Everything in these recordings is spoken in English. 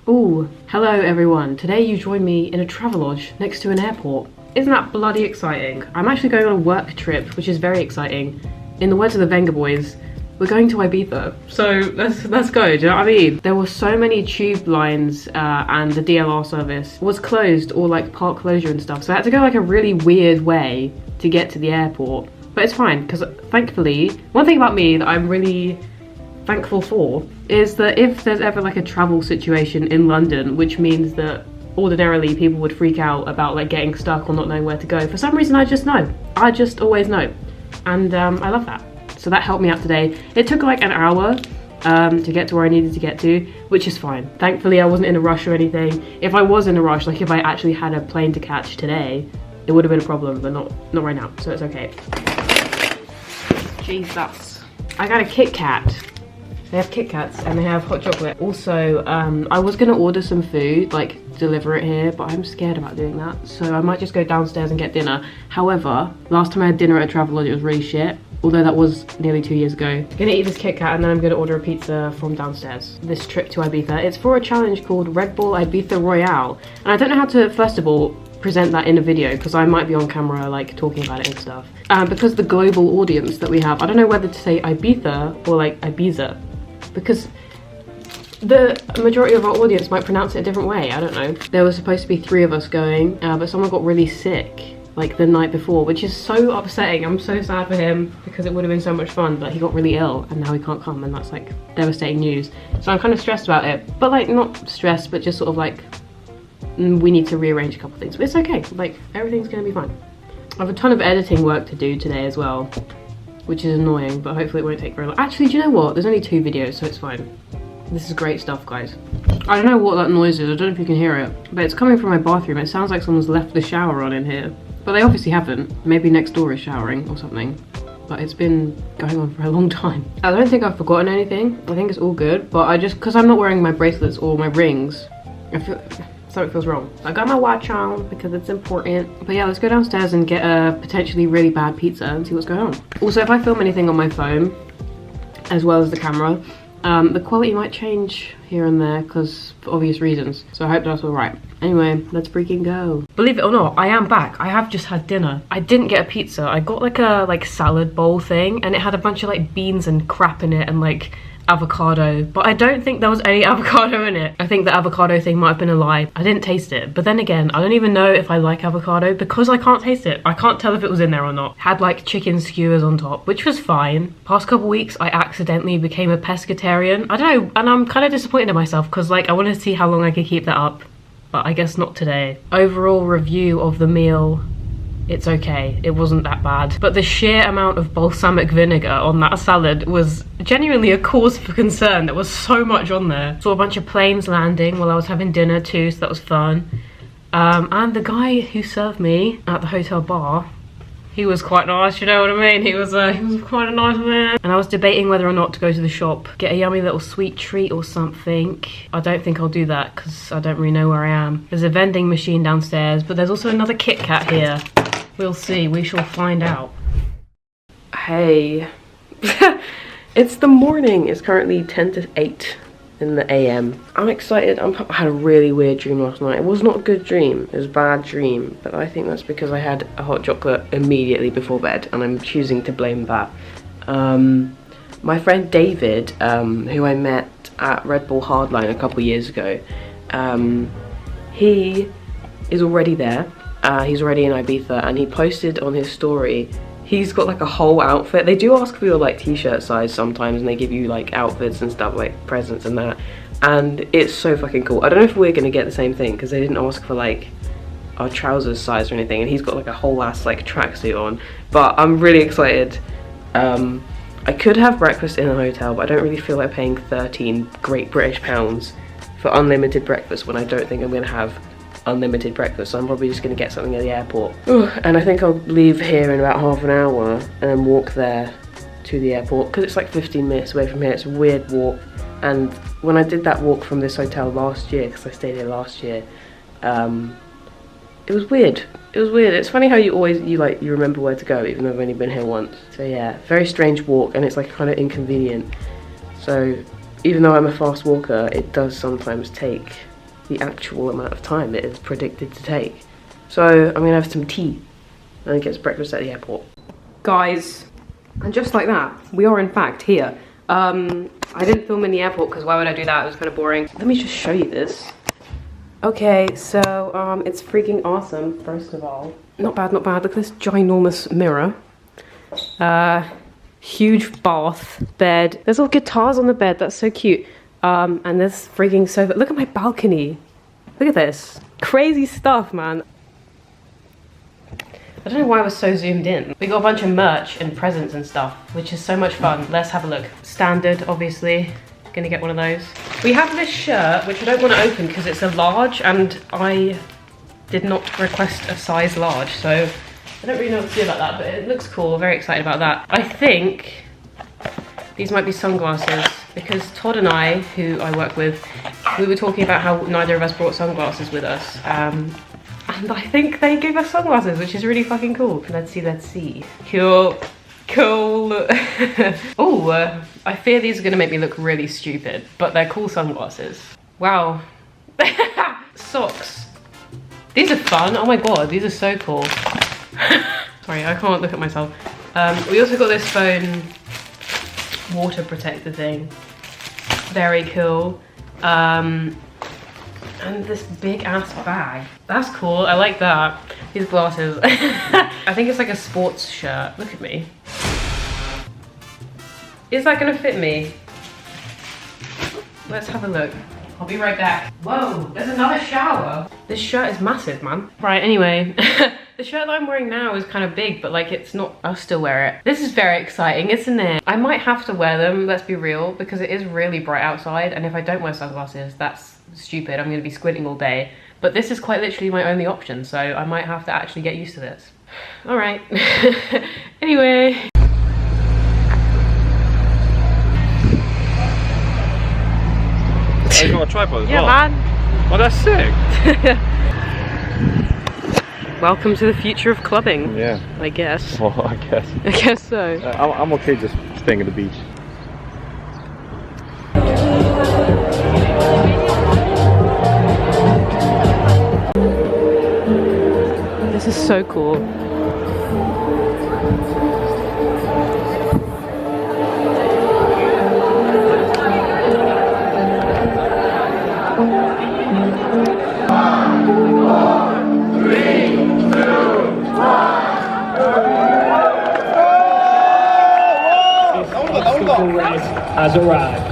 Ooh, hello everyone. Today you join me in a travelodge next to an airport. Isn't that bloody exciting? I'm actually going on a work trip, which is very exciting. In the words of the Venga Boys, we're going to Ibiza. So let's go, do you know what I mean? There were so many tube lines and the DLR service was closed, or like park closure and stuff. So I had to go like a really weird way to get to the airport. But it's fine, because thankfully, one thing about me that I'm really thankful for is that if there's ever like a travel situation in London, which means that ordinarily people would freak out about like getting stuck or not knowing where to go, for some reason I just know. I just always know. And I love that. So that helped me out today. It took like an hour to get to where I needed to get to, which is fine. Thankfully I wasn't in a rush or anything. If I was in a rush, like if I actually had a plane to catch today, it would have been a problem, but not right now, so it's okay. Jesus. I got a Kit Kat. They have Kit Kats and they have hot chocolate. Also, I was gonna order some food, like deliver it here, but I'm scared about doing that. So I might just go downstairs and get dinner. However, last time I had dinner at a Travelodge, it was really shit. Although that was nearly 2 years ago. I'm gonna eat this Kit Kat and then I'm gonna order a pizza from downstairs. This trip to Ibiza, it's for a challenge called Red Bull Ibiza Royale. And I don't know how to, first of all, present that in a video because I might be on camera like talking about it and stuff. Because the global audience that we have, I don't know whether to say Ibiza or like Ibiza, because the majority of our audience might pronounce it a different way. I don't know. There was supposed to be 3 of us going, but someone got really sick like the night before, which is so upsetting. I'm so sad for him because it would have been so much fun, but he got really ill and now he can't come, and that's like devastating news. So I'm kind of stressed about it, but like not stressed, but just sort of like we need to rearrange a couple things, but it's okay. Like everything's gonna be fine. I have a ton of editing work to do today as well, which is annoying, but hopefully it won't take very long. Actually, do you know what? There's only 2 videos, so it's fine. This is great stuff, guys. I don't know what that noise is. I don't know if you can hear it, but it's coming from my bathroom. It sounds like someone's left the shower on in here, but they obviously haven't. Maybe next door is showering or something, but it's been going on for a long time. I don't think I've forgotten anything. I think it's all good, but because I'm not wearing my bracelets or my rings, I feel something feels wrong. I got my watch on because it's important. But yeah, let's go downstairs and get a potentially really bad pizza and see what's going on. Also, if I film anything on my phone, as well as the camera, the quality might change here and there because for obvious reasons. So I hope that's all right. Anyway, let's freaking go. Believe it or not, I am back. I have just had dinner. I didn't get a pizza. I got like a salad bowl thing, and it had a bunch of like beans and crap in it and like avocado, but I don't think there was any avocado in it. I think the avocado thing might have been a lie. I didn't taste it, but then again, I don't even know if I like avocado because I can't taste it. I can't tell if it was in there or not. Had like chicken skewers on top, which was fine. Past couple weeks, I accidentally became a pescatarian. I don't know, and I'm kind of disappointed in myself because like I wanted to see how long I could keep that up, but I guess not today. Overall review of the meal, it's okay, it wasn't that bad. But the sheer amount of balsamic vinegar on that salad was genuinely a cause for concern. There was so much on there. Saw a bunch of planes landing while I was having dinner too, so that was fun. And the guy who served me at the hotel bar, he was quite nice, you know what I mean? He was quite a nice man. And I was debating whether or not to go to the shop, get a yummy little sweet treat or something. I don't think I'll do that because I don't really know where I am. There's a vending machine downstairs, but there's also another Kit Kat here. We'll see, we shall find out. Hey, it's the morning. It's currently 10 to 8 in the AM. I'm excited. I had a really weird dream last night. It was not a good dream, it was a bad dream, but I think that's because I had a hot chocolate immediately before bed and I'm choosing to blame that. My friend David, who I met at Red Bull Hardline a couple years ago, he is already there. He's already in Ibiza, and he posted on his story, he's got like a whole outfit. They do ask for your like t-shirt size sometimes, and they give you like outfits and stuff, like presents and that, and it's so fucking cool. I don't know if we're gonna get the same thing because they didn't ask for like our trousers size or anything, and he's got like a whole ass like tracksuit on, but I'm really excited. I could have breakfast in a hotel, but I don't really feel like paying 13 Great British pounds for unlimited breakfast when I don't think I'm gonna have unlimited breakfast, so I'm probably just going to get something at the airport. And I think I'll leave here in about half an hour and then walk there to the airport because it's like 15 minutes away from here. It's a weird walk, and when I did that walk from this hotel last year, because I stayed here last year, it was weird. It was weird. It's funny how you remember where to go even though I've only been here once. So yeah, very strange walk, and it's like kind of inconvenient. So even though I'm a fast walker, it does sometimes take the actual amount of time it is predicted to take. So I'm gonna have some tea and get breakfast at the airport. Guys, and just like that, we are in fact here. I didn't film in the airport because why would I do that? It was kind of boring. Let me just show you this. Okay, so it's freaking awesome, first of all. Not bad, not bad. Look at this ginormous mirror. Huge bath, bed. There's all guitars on the bed, that's so cute. And this freaking sofa. Look at my balcony. Look at this. Crazy stuff, man. I don't know why I was so zoomed in. We got a bunch of merch and presents and stuff, which is so much fun. Let's have a look. Standard, obviously. Gonna get one of those. We have this shirt, which I don't want to open because it's a large, and I did not request a size large, so I don't really know what to do about that, but it looks cool. Very excited about that. I think these might be sunglasses because Todd and I, who I work with, we were talking about how neither of us brought sunglasses with us. And I think they gave us sunglasses, which is really fucking cool. Let's see, let's see. Cool. Cool. Oh, I fear these are gonna make me look really stupid, but they're cool sunglasses. Wow. Socks. These are fun. Oh my god, these are so cool. Sorry, I can't look at myself. We also got this phone water protector thing. Very cool. And this big ass bag. That's cool, I like that. These glasses. I think it's like a sports shirt. Look at me. Is that gonna fit me? Let's have a look. I'll be right back. Whoa, there's another shower. This shirt is massive, man. Right, anyway. The shirt that I'm wearing now is kind of big, but like it's not, I'll still wear it. This is very exciting, isn't it? I might have to wear them, let's be real, because it is really bright outside, and if I don't wear sunglasses, that's stupid. I'm gonna be squinting all day. But this is quite literally my only option, so I might have to actually get used to this. All right. Anyway. Oh, you got a tripod as well? Yeah, man. Oh, that's sick. Welcome to the future of clubbing. Yeah. I guess. Well, I guess. I guess so. I'm okay just staying at the beach. This is so cool. Has arrived.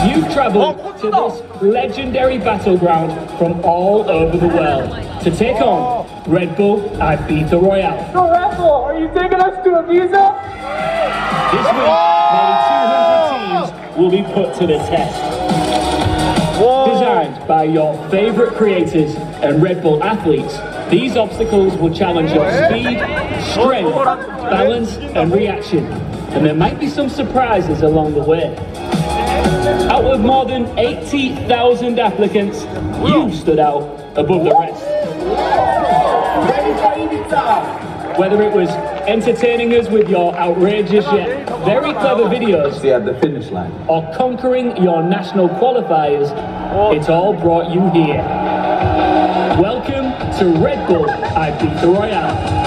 You've travelled to this legendary battleground from all over the world to take on Red Bull Ibiza Royale. So Red Bull, are you taking us to Ibiza? This week, nearly 200 teams will be put to the test. Designed by your favourite creators and Red Bull athletes, these obstacles will challenge your speed, strength, balance and reaction. And there might be some surprises along the way. Out of more than 80,000 applicants, you stood out above the rest. Whether it was entertaining us with your outrageous yet very clever videos, at the finish line, or conquering your national qualifiers, it's all brought you here. Welcome to Red Bull Ibiza Royale.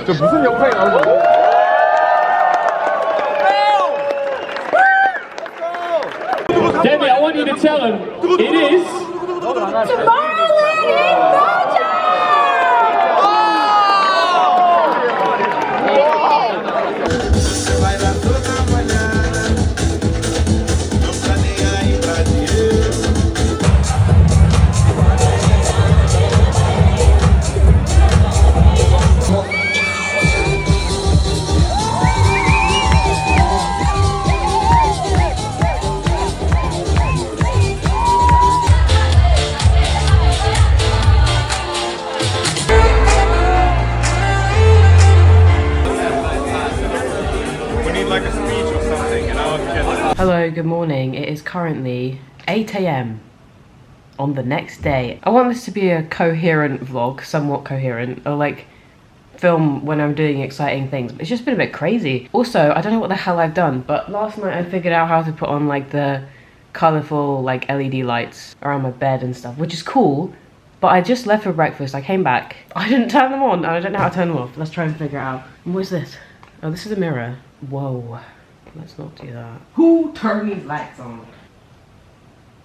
저 무슨 영상이 나오는 거야? Debbie, I want you to tell him it is Hello, good morning. It is currently 8 AM on the next day. I want this to be a coherent vlog, somewhat coherent, or like film when I'm doing exciting things. It's just been a bit crazy. Also, I don't know what the hell I've done, but last night I figured out how to put on like the colourful like LED lights around my bed and stuff, which is cool. But I just left for breakfast. I came back. I didn't turn them on. I don't know how to turn them off. Let's try and figure it out. What is this? Oh, this is a mirror. Whoa. Let's not do that. Who turned these lights on?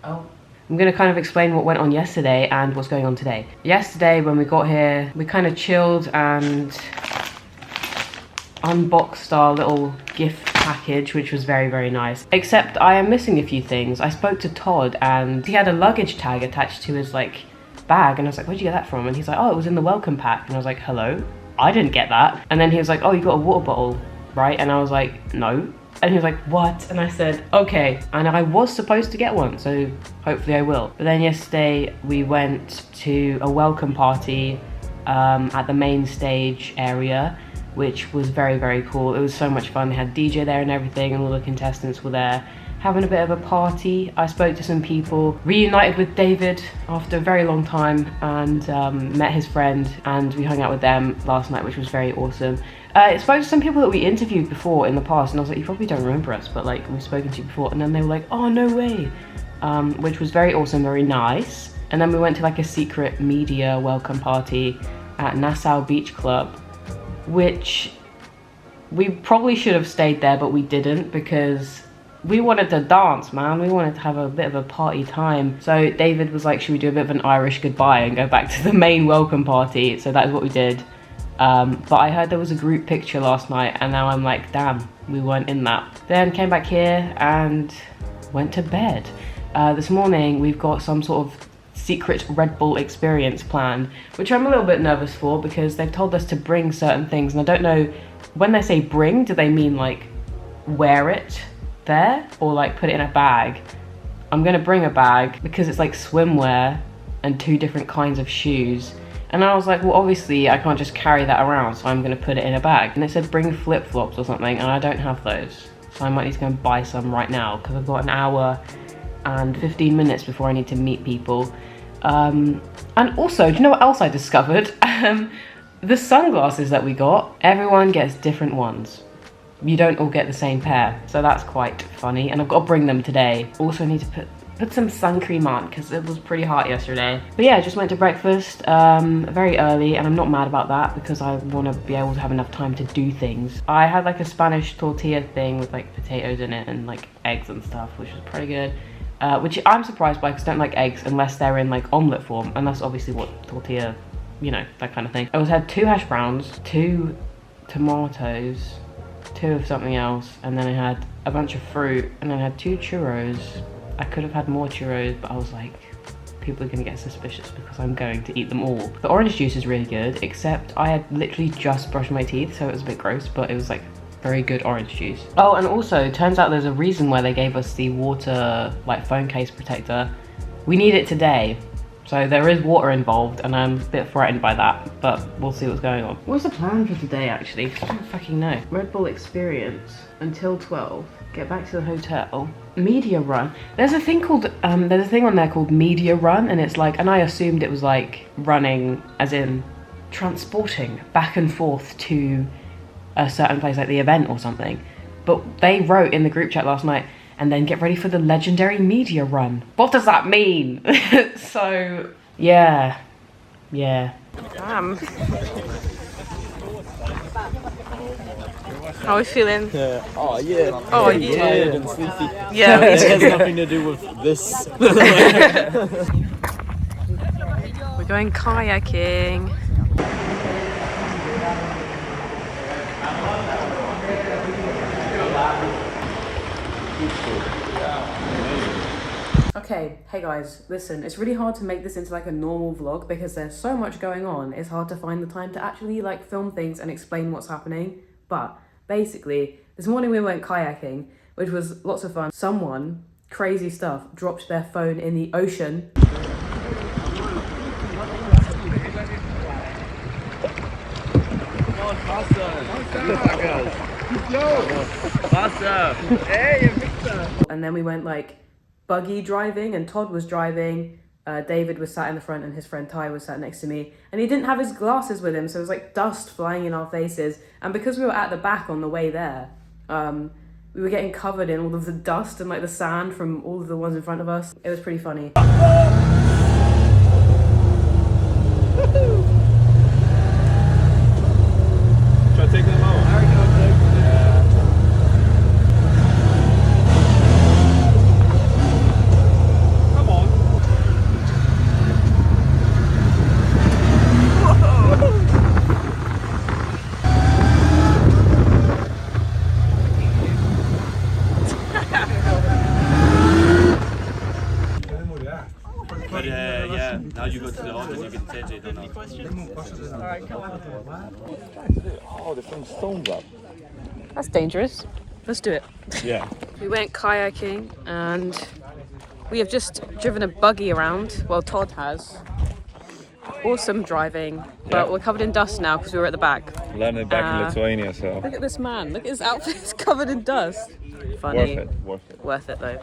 Oh. I'm gonna kind of explain what went on yesterday and what's going on today. Yesterday when we got here, we kind of chilled and unboxed our little gift package, which was very, very nice. Except I am missing a few things. I spoke to Todd and he had a luggage tag attached to his like bag, and I was like, where'd you get that from? And he's like, oh, it was in the welcome pack. And I was like, hello? I didn't get that. And then he was like, oh, you got a water bottle, right? And I was like, no. And he was like, what? And I said, okay. And I was supposed to get one, so hopefully I will. But then yesterday we went to a welcome party at the main stage area, which was very, very cool. It was so much fun. They had DJ there and everything, and all the contestants were there having a bit of a party. I spoke to some people, reunited with David after a very long time, and met his friend, and we hung out with them last night, which was very awesome. I spoke to some people that we interviewed before in the past, and I was like, you probably don't remember us, but like we've spoken to you before. And then they were like, oh, no way, which was very awesome, very nice. And then we went to like a secret media welcome party at Nassau Beach Club, which we probably should have stayed there, but we didn't, because we wanted to dance, man. We wanted to have a bit of a party time. So David was like, should we do a bit of an Irish goodbye and go back to the main welcome party? So that is what we did. But I heard there was a group picture last night, and now I'm like, damn, we weren't in that. Then came back here and went to bed. This morning we've got some sort of secret Red Bull experience planned, which I'm a little bit nervous for, because they've told us to bring certain things, and I don't know, when they say bring, do they mean like wear it there or like put it in a bag? I'm gonna bring a bag because it's like swimwear and 2 different kinds of shoes. And I was like, well, obviously I can't just carry that around, so I'm gonna put it in a bag. And it said bring flip-flops or something, and I don't have those. So I might need to go and buy some right now, because I've got an hour and 15 minutes before I need to meet people. And also, do you know what else I discovered? The sunglasses that we got, everyone gets different ones. You don't all get the same pair, so that's quite funny. And I've got to bring them today. Also need to put some sun cream on, because it was pretty hot yesterday. But yeah, I just went to breakfast very early, and I'm not mad about that, because I want to be able to have enough time to do things. I had like a Spanish tortilla thing with like potatoes in it and like eggs and stuff, which was pretty good. Which I'm surprised by, because I don't like eggs unless they're in like omelette form, and that's obviously what tortilla, you know, that kind of thing. I had 2 hash browns, 2 tomatoes, 2 of something else, and then I had a bunch of fruit, and then I had 2 churros. I could have had more churros, but I was like, people are gonna get suspicious because I'm going to eat them all. The orange juice is really good, except I had literally just brushed my teeth, so it was a bit gross, but it was like very good orange juice. Oh, and also, it turns out there's a reason why they gave us the water, like, phone case protector. We need it today, so there is water involved, and I'm a bit frightened by that, but we'll see what's going on. What's the plan for today, actually? Because I don't fucking know. Red Bull experience until 12. Get back to the hotel. Media run. There's a thing called, there's a thing on there called media run, and it's like, and I assumed it was like running, as in transporting back and forth to a certain place, like the event or something. But they wrote in the group chat last night, and then get ready for the legendary media run. What does that mean? So, yeah. Damn. How are we feeling? Oh yeah. Oh yeah. Tired and sleepy. Yeah. It has nothing to do with this. We're going kayaking. Okay, hey guys, listen, it's really hard to make this into like a normal vlog because there's so much going on. It's hard to find the time to actually like film things and explain what's happening. But basically, this morning we went kayaking, which was lots of fun. Someone, crazy stuff, dropped their phone in the ocean. And then we went like buggy driving, and Todd was driving. David was sat in the front and his friend Ty was sat next to me, and he didn't have his glasses with him, so it was like dust flying in our faces. And because we were at the back on the way there, we were getting covered in all of the dust and like the sand from all of the ones in front of us. It was pretty funny. Try taking them out. Come on. But yeah, now you go to the office, you can change it. Oh, there's some stones up. That's dangerous. Let's do it. Yeah. We went kayaking and we have just driven a buggy around. Well, Todd has. Awesome driving, but we're covered in dust now because we were at the back. Landed back in Lithuania, so. Look at this man. Look at his outfit. It's covered in dust. Funny. Worth it. Worth it though.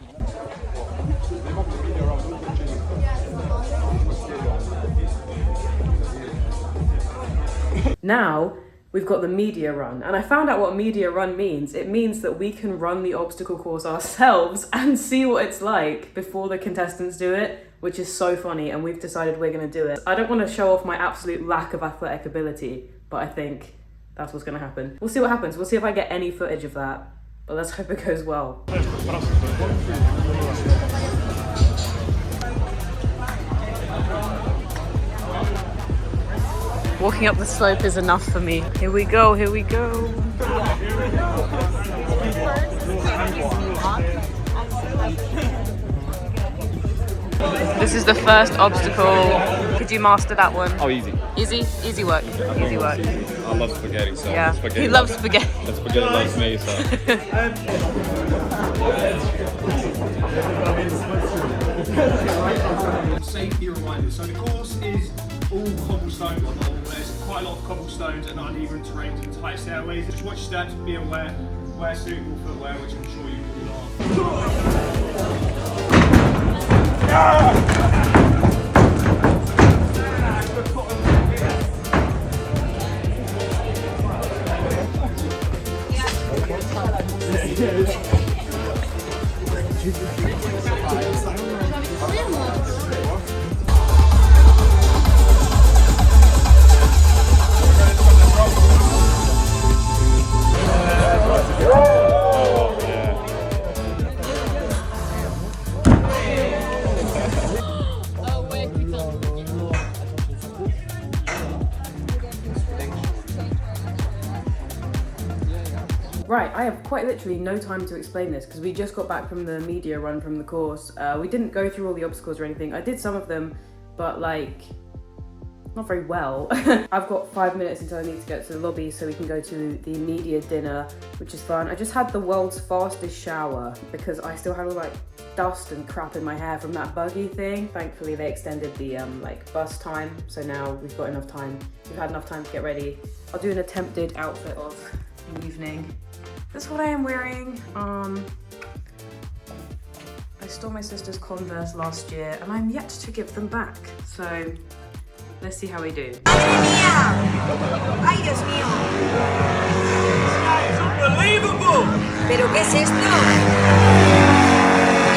Now we've got the media run, and I found out what media run means. It means that we can run the obstacle course ourselves and see what it's like before the contestants do it, which is so funny, and we've decided we're going to do it. I don't want to show off my absolute lack of athletic ability, but I think that's what's going to happen. We'll see what happens. We'll see if I get any footage of that, but let's hope it goes well. Walking up the slope is enough for me. Here we go, here we go. This is the first obstacle. Did you master that one? Oh, easy. Easy? Easy work. Easy work. I love spaghetti, so. Yeah, Spaghetti he loves spaghetti. And spaghetti loves me, so. Safety reminder. So the course is all cobblestone on the whole. There's quite a lot of cobblestones and uneven terrains and tight stairways. Just watch your steps, be aware, wear suitable footwear, which I'm sure you all Right, I have quite literally no time to explain this because we just got back from the media run from the course. We didn't go through all the obstacles or anything. I did some of them, but like, not very well. I've got 5 minutes until I need to get to the lobby so we can go to the media dinner, which is fun. I just had the world's fastest shower because I still had all like dust and crap in my hair from that buggy thing. Thankfully they extended the like bus time, so now we've got enough time. We've had enough time to get ready. I'll do an attempted outfit of the evening. This is what I am wearing. I stole my sister's Converse last year and I'm yet to give them back. So let's see how we do. ¡Ay, Dios mío! Unbelievable! ¿Pero qué es esto?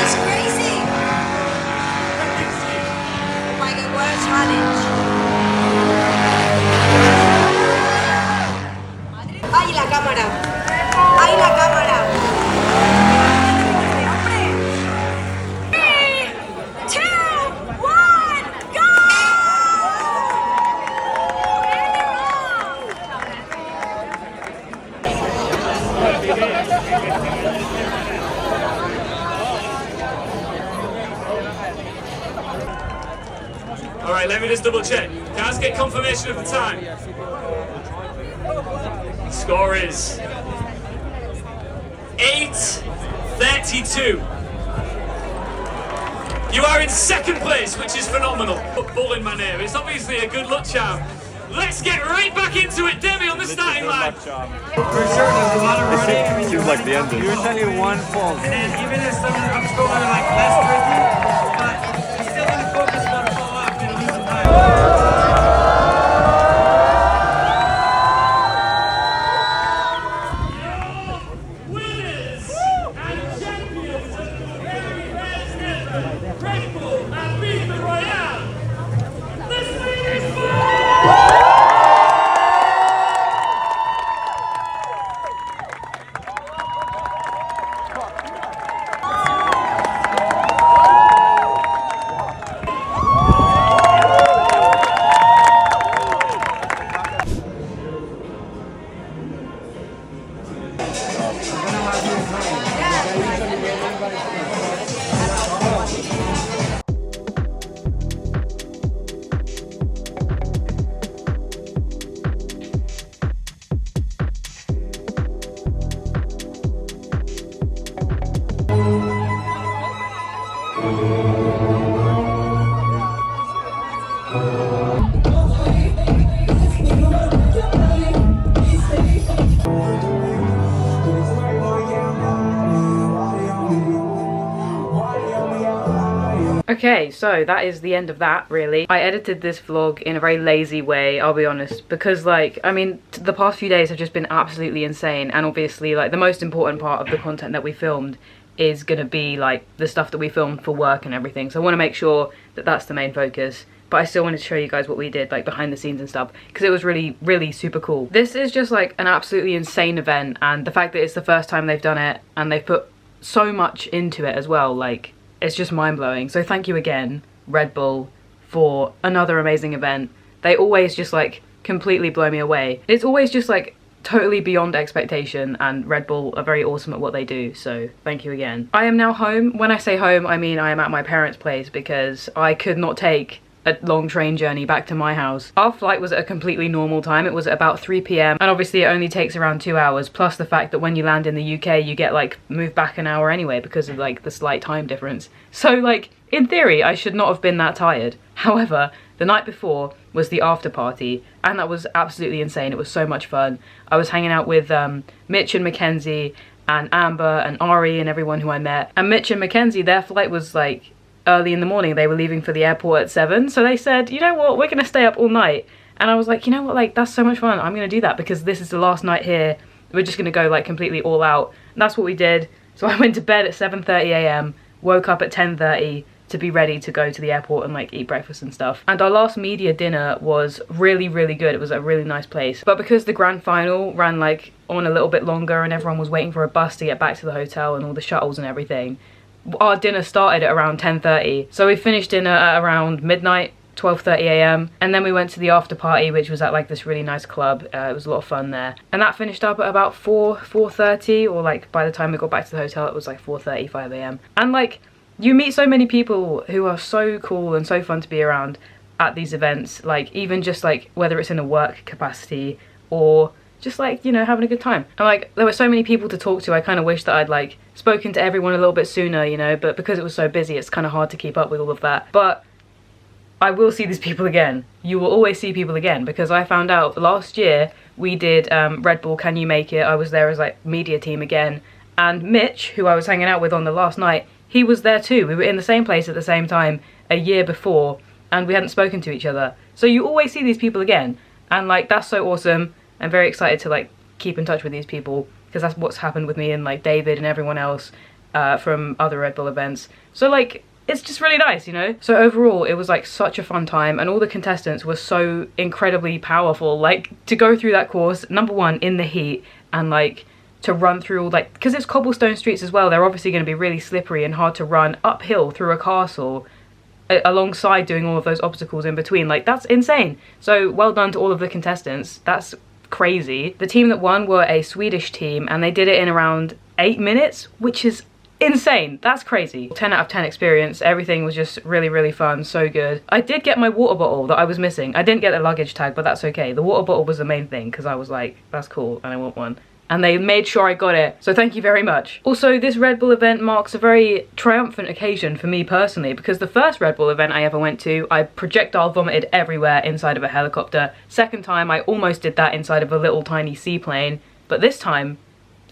It's crazy! Oh my god, what a challenge! ¡Ay, la cámara! ¡Ay, la cámara! 3, 2, 1, go! All right, let me just double check. Can I just get confirmation of the time? Score is 8:32. You are in second place, which is phenomenal. Put bull in my name. It's obviously a good luck charm. Let's get right back into it, Demi, on the starting line. For sure, there's a lot of running. Seems like the end. You're only one fault. And then even if some I'm scoring like less tricky, but still in the focus line. Red Bull Ibiza Royale. Listening is Okay, so that is the end of that, really. I edited this vlog in a very lazy way, I'll be honest, because, like, I mean, the past few days have just been absolutely insane, and obviously, like, the most important part of the content that we filmed is gonna be, like, the stuff that we filmed for work and everything, so I want to make sure that that's the main focus. But I still wanted to show you guys what we did, like, behind the scenes and stuff, because it was really, really super cool. This is just, like, an absolutely insane event, and the fact that it's the first time they've done it, and they've put so much into it as well, like, it's just mind-blowing. So thank you again, Red Bull, for another amazing event. They always just, like, completely blow me away. It's always just, like, totally beyond expectation, and Red Bull are very awesome at what they do, so thank you again. I am now home. When I say home, I mean I am at my parents' place because I could not take a long train journey back to my house. Our flight was at a completely normal time. It was at about 3 p.m. and obviously it only takes around 2 hours, plus the fact that when you land in the UK you get like moved back an hour anyway because of like the slight time difference. So like in theory I should not have been that tired. However, the night before was the after party and that was absolutely insane. It was so much fun. I was hanging out with Mitch and Mackenzie and Amber and Ari and everyone who I met. And Mitch and Mackenzie, their flight was like early in the morning. They were leaving for the airport at 7, so they said, you know what, we're gonna stay up all night. And I was like, you know what, like that's so much fun, I'm gonna do that because this is the last night here. We're just gonna go like completely all out. And that's what we did. So I went to bed at 7:30 a.m, woke up at 10:30 to be ready to go to the airport and like eat breakfast and stuff. And our last media dinner was really, really good. It was a really nice place. But because the grand final ran like on a little bit longer and everyone was waiting for a bus to get back to the hotel and all the shuttles and everything, our dinner started at around 10:30, so we finished dinner at around midnight, 12:30 a.m, and then we went to the after party, which was at like this really nice club. It was a lot of fun there, and that finished up at about 4:30, or like by the time we got back to the hotel it was like 4:35 a.m. and like you meet so many people who are so cool and so fun to be around at these events, like even just like whether it's in a work capacity or just like, you know, having a good time. And like there were so many people to talk to. I kind of wish that I'd like spoken to everyone a little bit sooner, you know, but because it was so busy it's kind of hard to keep up with all of that. But I will see these people again. You will always see people again, because I found out last year we did Red Bull Can You Make It. I was there as like media team again, and Mitch, who I was hanging out with on the last night, he was there too. We were in the same place at the same time a year before and we hadn't spoken to each other. So you always see these people again, and like that's so awesome. I'm very excited to like keep in touch with these people because that's what's happened with me and like David and everyone else from other Red Bull events. So like it's just really nice, you know? So overall it was like such a fun time, and all the contestants were so incredibly powerful. Like to go through that course, number one, in the heat, and like to run through all like, because it's cobblestone streets as well, they're obviously going to be really slippery and hard to run uphill through a castle alongside doing all of those obstacles in between. Like that's insane. So well done to all of the contestants. That's crazy. The team that won were a Swedish team and they did it in around 8 minutes, which is insane. That's crazy. 10 out of 10 experience. Everything was just really, really fun. So good. I did get my water bottle that I was missing. I didn't get the luggage tag, but that's okay. The water bottle was the main thing because I was like, that's cool and I want one. And they made sure I got it, so thank you very much. Also, this Red Bull event marks a very triumphant occasion for me personally, because the first Red Bull event I ever went to, I projectile vomited everywhere inside of a helicopter. Second time, I almost did that inside of a little tiny seaplane, but this time,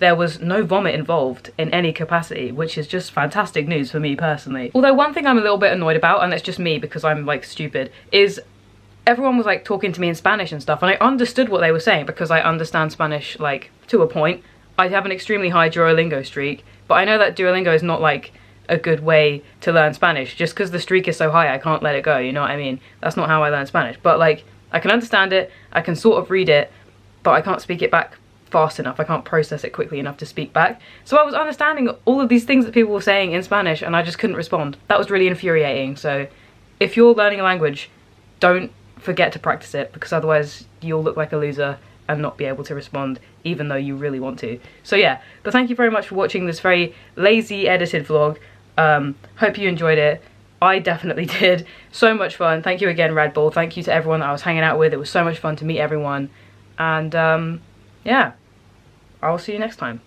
there was no vomit involved in any capacity, which is just fantastic news for me personally. Although one thing I'm a little bit annoyed about, and it's just me because I'm like stupid, is everyone was like talking to me in Spanish and stuff, and I understood what they were saying because I understand Spanish like to a point. I have an extremely high Duolingo streak, but I know that Duolingo is not like a good way to learn Spanish. Just because the streak is so high, I can't let it go, you know what I mean? That's not how I learn Spanish. But like, I can understand it, I can sort of read it, but I can't speak it back fast enough. I can't process it quickly enough to speak back. So I was understanding all of these things that people were saying in Spanish and I just couldn't respond. That was really infuriating. So if you're learning a language, don't forget to practice it, because otherwise you'll look like a loser and not be able to respond even though you really want to. So yeah, but thank you very much for watching this very lazy edited vlog. Hope you enjoyed it. I definitely did. So much fun. Thank you again, Red Bull. Thank you to everyone that I was hanging out with. It was so much fun to meet everyone. And yeah, I'll see you next time.